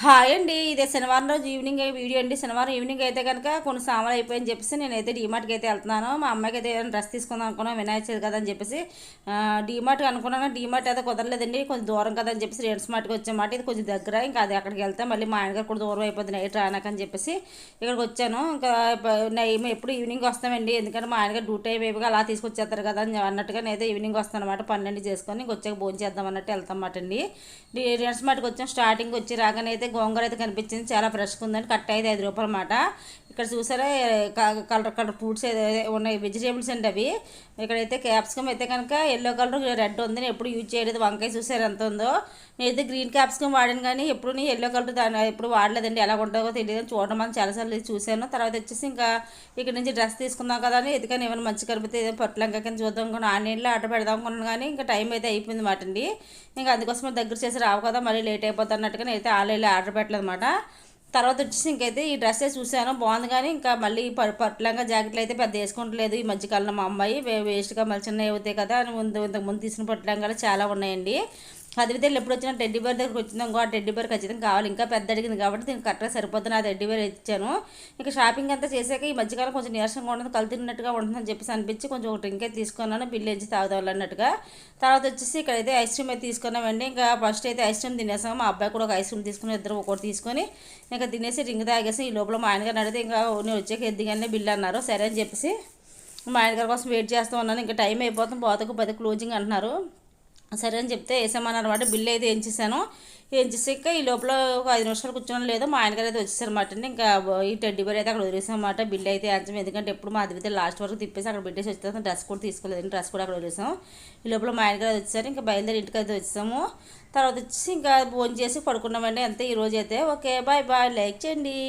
Hi అండి. ఇదే శనివారం రోజు ఈవినింగ్ వీడియో అండి. శనివారం ఈవినింగ్ అయితే కనుక కొన్ని సామాన్లు అయిపోయని చెప్పేసి నేనైతే డీమార్ట్కి అయితే వెళ్తున్నాను. మా అమ్మాయికి అయితే ఏదైనా డ్రెస్ తీసుకుందాం అనుకున్నాను, వినాయక చవితి కదా అని చెప్పేసి డీమార్ట్కి అనుకున్నాను. డీమార్ట్ అయితే కుదరలేదండి, కొంచెం దూరం కదా అని చెప్పేసి రేట్స్ మార్ట్కి వచ్చామాట. ఇది కొంచెం దగ్గర, ఇంకా అది అక్కడికి వెళ్తే మళ్ళీ మా ఆయనగారు కూడా దూరం అయిపోతుంది నైట్ రానాకని చెప్పేసి ఇక్కడికి వచ్చాను. ఇంకా మేము ఎప్పుడు ఈవినింగ్ వస్తామండి, ఎందుకంటే మా ఆయనగారు డ్యూటీ అయిపోయి అలా తీసుకొచ్చేస్తారు కదా అని అన్నట్టుగా నేనైతే ఈవినింగ్ వస్తాను అనమాట. 12 చేసుకొని ఇంక వచ్చాక భోజనం చేద్దాం అన్నట్టు వెళ్తాం అన్నమాట అండి. రేట్స్ మార్ట్కి వచ్చాం. స్టార్టింగ్ వచ్చి రాగానే అయితే గోంగూర అయితే కనిపించింది, చాలా ఫ్రెష్గా ఉందని. కట్ట అయితే 5 రూపాయలు అన్నమాట. ఇక్కడ చూసారా కలర్ కలర్ ఫ్రూట్స్ ఉన్నాయి, వెజిటేబుల్స్ అండి అవి. ఇక్కడైతే క్యాప్సికమ్ అయితే కనుక ఎల్లో కలర్ రెడ్ ఉంది, నేను ఎప్పుడు యూజ్ చేయలేదు. వంకాయ చూసారు ఎంత ఉందో. నేనైతే గ్రీన్ క్యాప్సికమ్ వాడాను కానీ ఎప్పుడు నేను ఎల్లో కలర్ దాన్ని ఎప్పుడు వాడలేదండి. ఎలా ఉంటుందో తెలియదు, చూడడం అని చాలాసార్లు చూశాను. తర్వాత వచ్చేసి ఇంకా ఇక్కడ నుంచి డ్రెస్ తీసుకుందాం కదా అని ఎదుకని ఏమైనా మంచి కనిపితే ఏదో పట్టులంక కింద చూద్దాం అనుకున్నాను. ఆన్లైన్లో ఆర్డర్ పెడదాం అనుకున్నాను కానీ ఇంకా టైం అయితే అయిపోయింది మాట అండి. ఇంకా అందుకోసం దగ్గర చేసి రావు కదా, మళ్ళీ లేట్ అయిపోతుంది అన్నట్టుగా నేనైతే ఆన్లైన్లో ఆర్డర్ పెట్టలేదు అనమాట. తర్వాత వచ్చేసి ఇంకైతే ఈ డ్రెస్ చూసాను, బాగుంది కానీ ఇంకా మళ్ళీ పట్లంగా జాకెట్లు అయితే పెద్ద వేసుకుంటలేదు ఈ మధ్యకాలంలో. మా అమ్మాయి వేస్ట్గా మళ్ళీ చిన్నవి అవుతాయి కదా అని ఇంతకుముందు తీసిన పట్లంగాలు చాలా ఉన్నాయండి. అది విధంగా ఎప్పుడు వచ్చినా టెడ్డీ బేర్ దగ్గరకు వచ్చిందో ఇంకో ఆ టెడ్డీ బేర్ ఖచ్చితంగా కావాలి, ఇంకా పెద్ద అడిగింది కాబట్టి దీనికి కరెక్ట్గా సరిపోతుంది. ఆ టెడ్డీ బేర్ ఇచ్చాను. ఇంకా షాపింగ్ అంతా చేశాక ఈ మధ్యకాలం కొంచెం నీరసంగా ఉంటుంది, కలుతున్నట్టుగా ఉంటుందని చెప్పేసి అనిపించి కొంచెం ఒక డ్రింక్ అయితే తీసుకున్నాను, బిల్లు వేసి తాగుదాం అన్నట్టుగా. తర్వాత వచ్చేసి ఇక్కడైతే ఐస్ క్రీమ్ అయితే తీసుకున్నామండి. ఇంకా ఫస్ట్ అయితే ఐస్ క్రీమ్ తినేసాము, మా అబ్బాయి కూడా ఒక ఐస్ క్రీమ్ తీసుకుని ఇద్దరు ఒకటి తీసుకొని ఇంకా తినేసి రింగ్ తాగేసి ఈ లోపల మా ఆయనగారు అడిగితే ఇంకా నేను వచ్చాక ఎద్దిగానే బిల్లు అన్నారు. సరే అని చెప్పేసి మా ఆయనగారి కోసం వెయిట్ చేస్తూ ఉన్నాను. ఇంకా టైం అయిపోతుంది, పోతకు 10 క్లోజింగ్ అంటున్నారు. సరే అని చెప్తే వేసామని అనమాట. బిల్లు అయితే ఏం చేశాను, ఏం చేసాక ఈ లోపల ఒక 5 నిమిషాలు కూర్చొని లేదు మా ఆయనగారు అయితే వచ్చేసారన్నమాట అండి. ఇంకా ఈ టెడ్డీ బేర్ అయితే అక్కడ వదిలేసామన్నమాట. బిల్లు అయితే అంచం, ఎందుకంటే ఎప్పుడు మా అదివితే లాస్ట్ వరకు తిప్పేసి అక్కడ పెట్టేసి వచ్చేస్తాం. డ్రెస్ కూడా తీసుకోలేదు, డ్రెస్ కూడా అక్కడ వదిలేసాం. ఈ లోపల మా ఆయనగారు వచ్చేసారు. ఇంకా బయలుదేరి ఇంటికి అయితే వచ్చేసాము. తర్వాత వచ్చేసి ఇంకా భోజనం చేసి పడుకున్నామండి. అంతే ఈరోజు అయితే. ఓకే, బాయ్ బాయ్, లైక్ చేయండి.